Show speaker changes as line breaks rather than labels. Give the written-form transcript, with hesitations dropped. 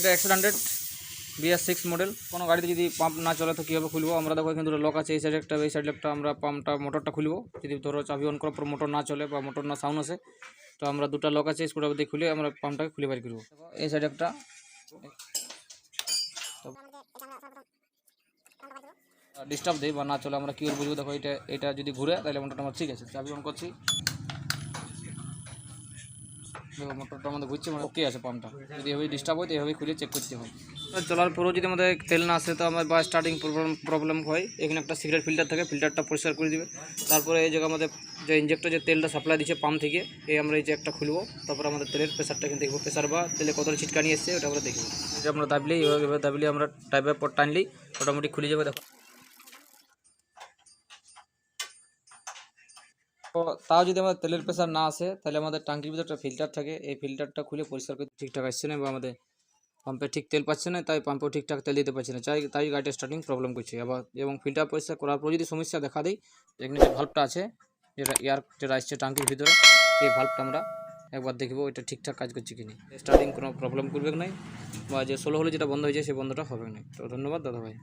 এটা 100 BS6 model. কোনো গাড়িতে যদি পাম্প না চলে তো কীভাবে খুলবো? আমরা দেখো কিন্তু লক আছে, এই সাইডে একটা এই সাইডে একটা। আমরা পাম্পটা মোটরটা খুলবো। যদি ধরো চাবি অন করার পর মোটর না চলে বা মোটর না সাউন্ড আসে, তো আমরা দুটো লক আছে স্ক্রুড্রাইভার দিয়ে খুলে আমরা পাম্পটাকে খুলে বাড়ি করবো। এই সাইডে একটা ডিস্টার্ব দেয় বা না চলে, আমরা কী করে বুঝবো? দেখো এটা যদি ঘুরে তাহলে মোটরটা আমার ঠিক আছে। চাবি অন করছি, দেখো মোটরটা আমাদের ঘুরছে, মানে ওকে আছে পাম্পটা। যদি এভাবে ডিস্টার্ব হয় তো এভাবে খুলে চেক করতে হয়। চলার পরেও যদি আমাদের তেল না আসে তো আমার বা স্টার্টিং প্রবলেম হয়, এখানে একটা সিগারেট ফিল্টার থাকে, ফিল্টারটা পরিষ্কার করে দিবে। তারপরে এই জায়গায় আমাদের যে ইঞ্জেক্টর যে তেলটা সাপ্লাই দিচ্ছে পাম্প থেকে, এই আমরা এই যে একটা খুলবো। তারপর আমাদের তেলের প্রেশারটা কিন্তু দেখবো, প্রেশার বা তেলে কতটা ছিটকানি এসছে ওটা আমরা দেখবো। যে আমরা দাবলেই এভাবে দাবলে আমরা টাইপের পর টানলেই মোটামুটি খুলে যাবে। দেখো, তো তাও যদি আমাদের তেলের প্রেশার না আসে তাহলে আমাদের ট্যাঙ্কির ভিতরে একটা ফিল্টার থাকে, এই ফিল্টারটা খুলে পরিষ্কার করে ঠিকঠাক আসছে না বা আমাদের পাম্পে ঠিক তেল পাচ্ছে না, তাই পাম্পেও ঠিকঠাক তেল দিতে পারছে না, তাই গাড়িটা স্টার্টিং প্রবলেম করছে। আবার এবং ফিল্টার পরিষ্কার করার পর যদি সমস্যা দেখা দেয়, এখানে যে ভাল্বটা আছে, যেটা এয়ার যেটা আসছে ট্যাঙ্কির ভিতরে, এই ভাল্বটা আমরা একবার দেখবো এটা ঠিকঠাক কাজ করছে কিনা। স্টার্টিং কোনো প্রবলেম করবে না, বা যে 16 হলে যেটা বন্ধ হয়ে যায় সেই বন্ধটা হবে না। তো ধন্যবাদ দাদা ভাই।